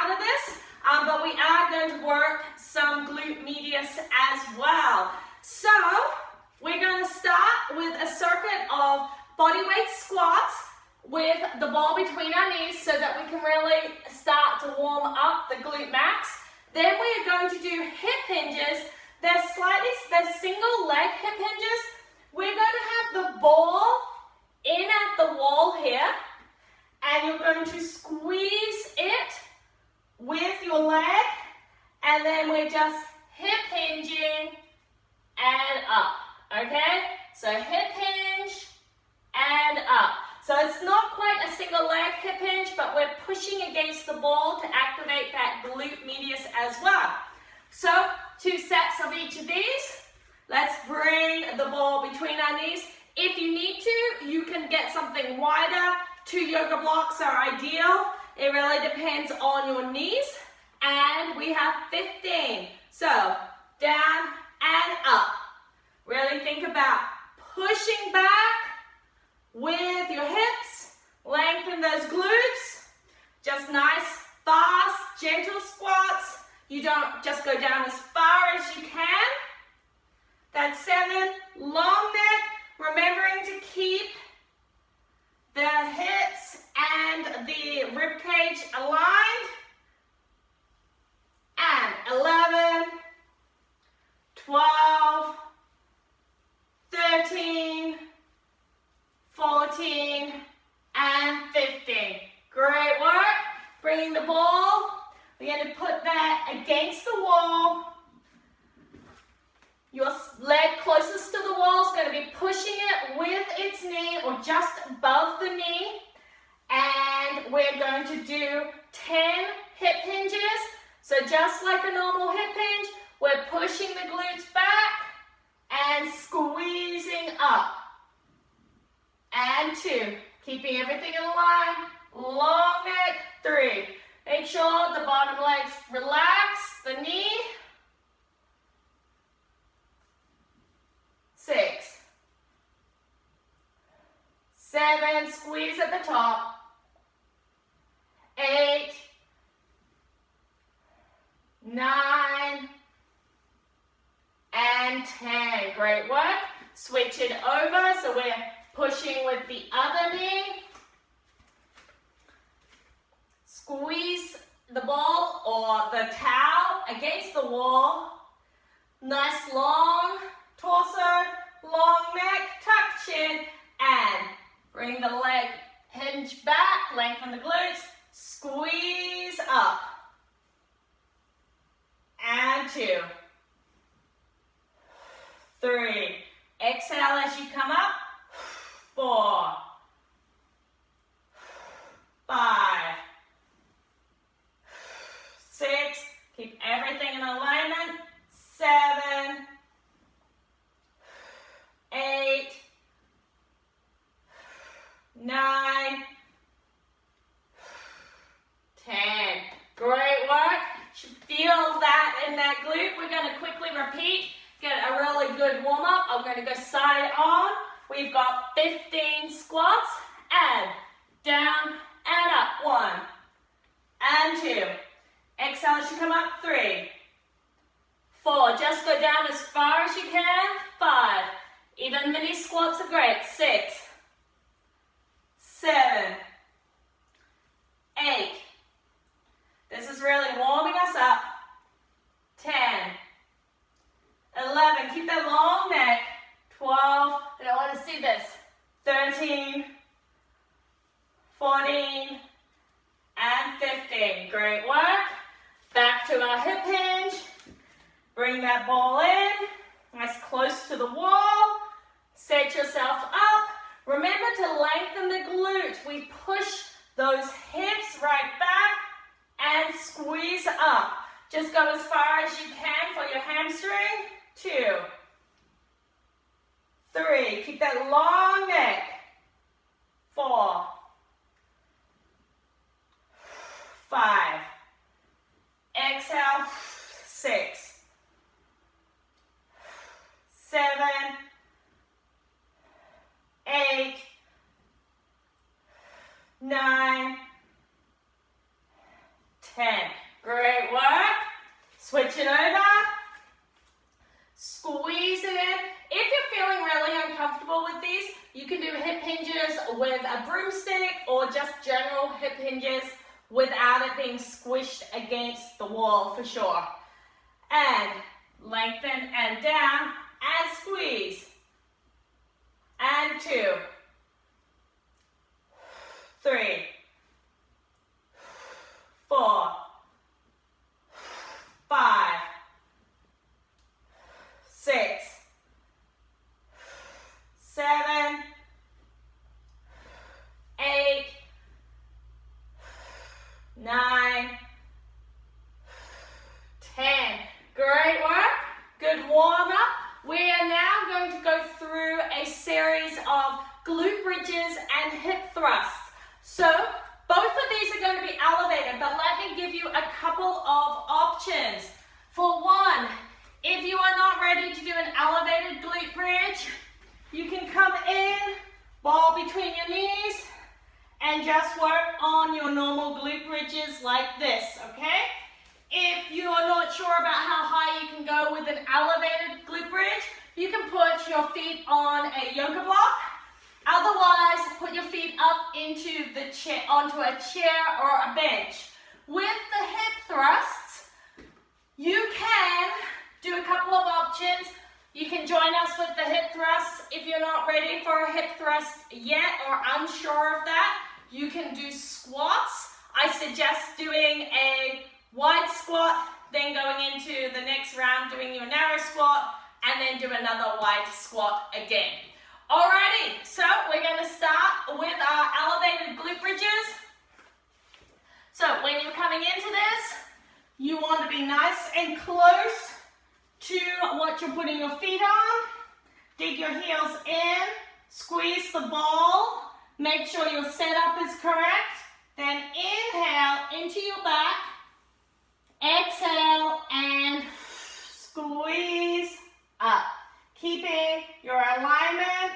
part of this, but we are going to work some glute medius as well. So we're going to start with a circuit of bodyweight squats with the ball between our knees so that we can really start to warm up the glute max. Then we are going to do hip hinges. They're single leg hip hinges. We're going to have the ball in at the wall here, and you're going to squeeze it with your leg, and then we're just hip hinging and up, okay? So hip hinge and up. So it's not quite a single leg hip hinge, but we're pushing against the ball to activate that glute medius as well. So 2 sets of each of these. Let's bring the ball between our knees. If you need to, you can get something wider. 2 yoga blocks are ideal. It really depends on your knees. And we have 15. So down and up. Really think about pushing back with your hips. Lengthen those glutes. Just nice, fast, gentle squats. You don't just go down as far as you can. That's 7. Long neck. Remembering to keep the hips and the rib cage aligned. And 11, 12, 13, 14, and 15. Great work. Bringing the ball. We're going to put that against the wall. Your leg closest to the wall is going to be pushing it with its knee or just above the knee. And we're going to do 10 hip hinges. So just like a normal hip hinge, we're pushing the glutes back and squeezing up. And 2. Keeping everything in line. Long neck. 3. Make sure the bottom legs relax, the knee. 6. 7, squeeze at the top. 8, 9, and 10. Great work. Switch it over, so we're pushing with the other knee. Squeeze the ball or the towel against the wall. Nice long torso, long neck, tuck chin, and bring the leg hinge back, lengthen the glutes, squeeze up. And 2, 3, exhale as you come up. 4, 5, 6, keep everything in alignment. 7, 8, 9, 10. Great work. Should feel that in that glute. We're going to quickly repeat. Get a really good warm up. I'm going to go side on. We've got 15 squats and down and up. 1 and 2. Exhale as you come up. 3, 4. Just go down as far as you can. 5. Even mini squats are great. 6, 7, 8. This is really warming us up. 10, 11. Keep that long neck. 12. I don't want to see this. 13, 14, and 15. Great work. Back to our hip hinge. Bring that ball in. Nice close to the wall. Set yourself up. Remember to lengthen the glutes. We push those hips right back and squeeze up. Just go as far as you can for your hamstring. 2, 3. Keep that long neck. 4, 5. Exhale. 6, 7, 8, 9, 10. Great work. Switch it over. Squeeze it in. If you're feeling really uncomfortable with these, you can do hip hinges with a broomstick or just general hip hinges without it being squished against the wall for sure. And lengthen and down and squeeze. And 2, 3, 4, 5, 6, 7, 8, 9, 10. Great work. Good warm up. We are now going to go through a series of glute bridges and hip thrusts. So both of these are going to be elevated, but let me give you a couple of options. For one, if you are not ready to do an elevated glute bridge, you can come in, ball between your knees, and just work on your normal glute bridges like this, okay? If you are not sure about how high you can go with an elevated glute bridge, you can put your feet on a yoga block. Otherwise, put your feet up into the chair, onto a chair or a bench. With the hip thrusts, you can do a couple of options. You can join us with the hip thrusts. If you're not ready for a hip thrust yet or unsure of that, you can do squats. I suggest doing a wide squat, then going into the next round doing your narrow squat, and then do another wide squat again. Alrighty, so we're going to start with our elevated glute bridges. So when you're coming into this, you want to be nice and close to what you're putting your feet on. Dig your heels in, squeeze the ball, make sure your setup is correct. Then inhale into your back, exhale and squeeze up. Keeping your alignment.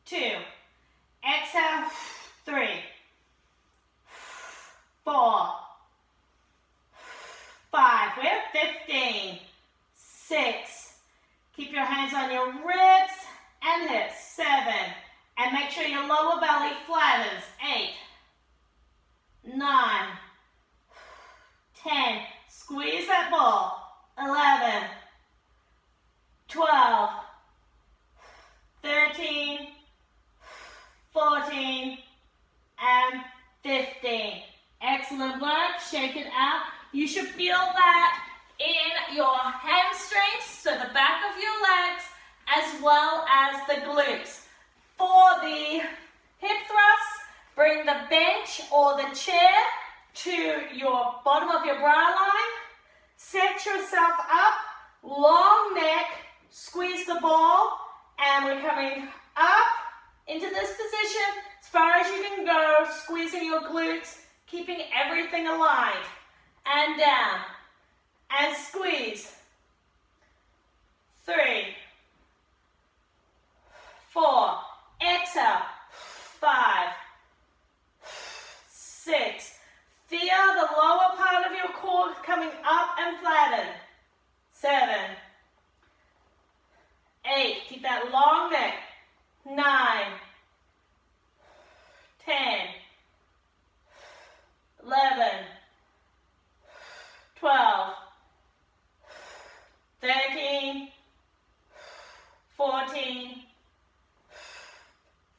2, exhale, 3, 4, 5, we're 15, 6, keep your hands on your ribs and hips, 7, and make sure your lower belly flattens, 8, 9, 10, squeeze that ball, 11, 12, 13, 14, and 15. Excellent work. Shake it out. You should feel that in your hamstrings, so the back of your legs, as well as the glutes. For the hip thrusts, bring the bench or the chair to your bottom of your bra line. Set yourself up, long neck, squeeze the ball, and we're coming up into this position as far as you can go, squeezing your glutes, keeping everything aligned, and down, and squeeze. 3, 4, exhale, 5, 6, feel the lower part of your core coming up and flatten, 7, 8, keep that long neck, 9, 10, 11, 12, 13, 14,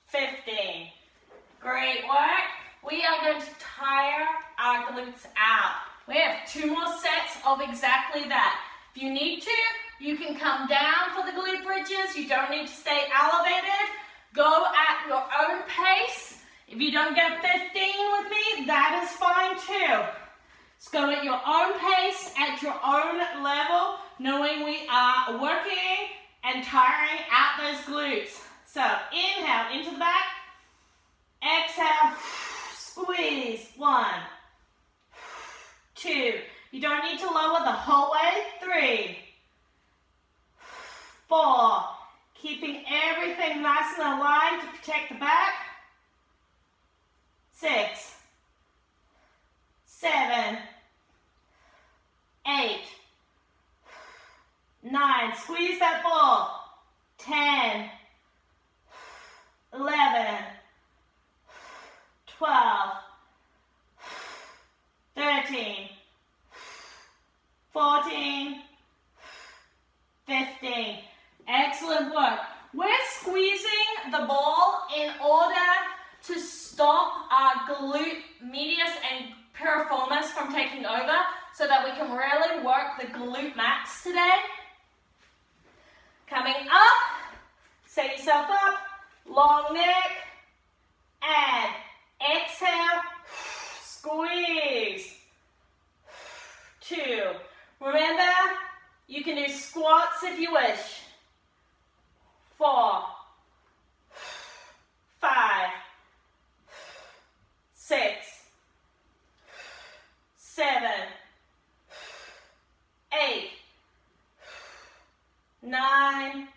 15. Great work. We are going to tire our glutes out. We have 2 more sets of exactly that. If you need to, you can come down for the glute bridges. You don't need to stay elevated. Go at your own pace. If you don't get 15 with me, that is fine too. Just go at your own pace, at your own level, knowing we are working and tiring out those glutes. So inhale into the back. Exhale, squeeze. 1, 2. You don't need to lower the whole way. 3, 4. Keeping everything nice and aligned to protect the back. 6, 7, 8, 9, squeeze that ball, 10, 11, 12, 13, 14, 15. Excellent work. We're squeezing the ball in order to stop our glute medius and piriformis from taking over so that we can really work the glute max today. Coming up, set yourself up, long neck, and exhale, squeeze. 2. Remember, you can do squats if you wish. 4, 5, 6, 7, 8, 9,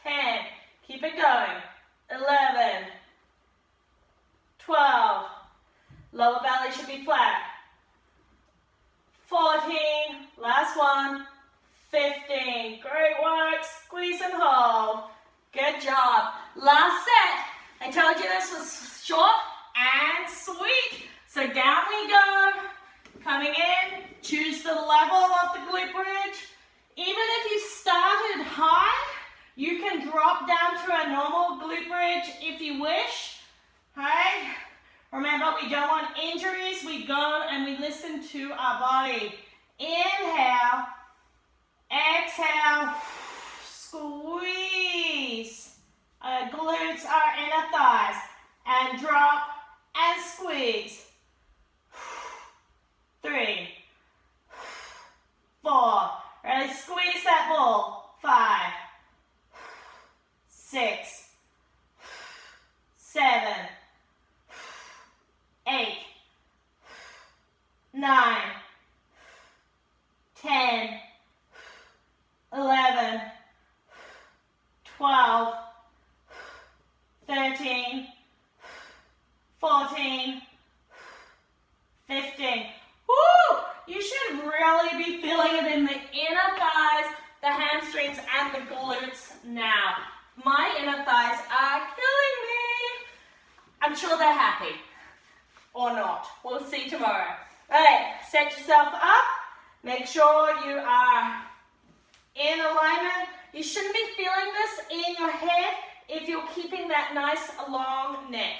10. Keep it going. 11, 12. Lower belly should be flat. 14. Last one. 15. Great work. Squeeze and hold. Good job. Last set. I told you this was short and sweet. So down we go. Coming in. Choose the level of the glute bridge. Even if you started high, you can drop down to a normal glute bridge if you wish. Okay? Remember, we don't want injuries. We go and we listen to our body. Inhale. Exhale. Squeeze. Glutes are inner thighs. And drop and squeeze. 3, 4. Really squeeze that ball. 5, 6, 7, 8, 9, 10, 11, 12, 13, 14, 15. Woo! You should really be feeling it in the inner thighs, the hamstrings, and the glutes now. My inner thighs are killing me. I'm sure they're happy. Or not. We'll see tomorrow. Alright, set yourself up. Make sure you are in alignment. You shouldn't be feeling this in your head if you're keeping that nice long neck.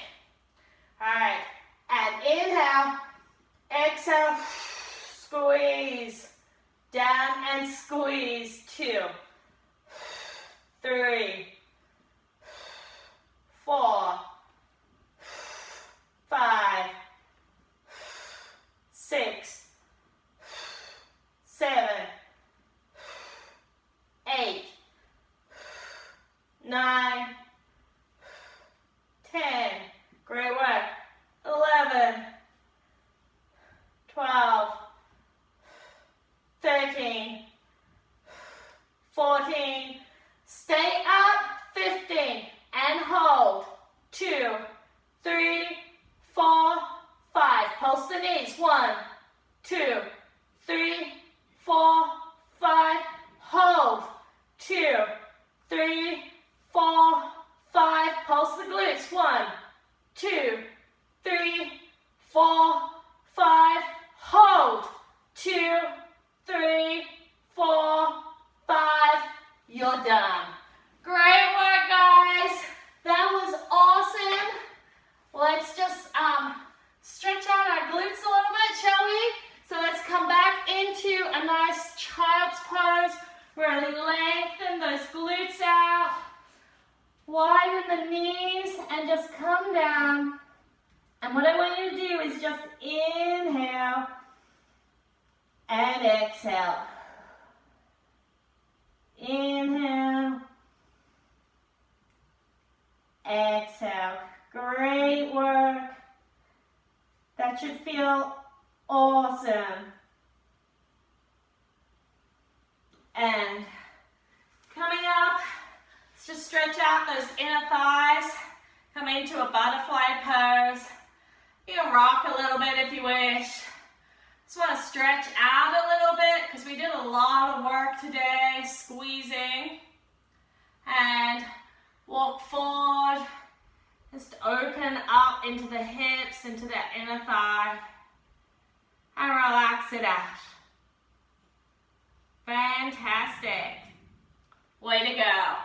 Alright, and inhale, exhale, squeeze, down and squeeze. 2, 3, 4, 5, 6, 7, 8, 9, 10. Great work. 11, 12, 13, 14. Stay up. 15 and hold. 2, 3, 4, 5. Pulse the knees. 1, 2, 3, 4, 5. Hold. 2, 3, 4, 5. Pulse the glutes. 1, 2, 3, 4, 5. Hold. 2, 3, 4, 5. You're done. Great work, guys. That was awesome. Let's just stretch out our glutes a little bit, shall we? So let's come back into a nice child's pose. Really lengthen those glutes out. Widen the knees and just come down. And what I want you to do is just inhale and exhale. Inhale. Exhale. Great work. That should feel awesome. And coming up, let's just stretch out those inner thighs. Come into a butterfly pose. You can rock a little bit if you wish. Just want to stretch out a little bit because we did a lot of work today, squeezing. And walk forward. Just open up into the hips, into the inner thigh. And relax it out. Fantastic. Way to go.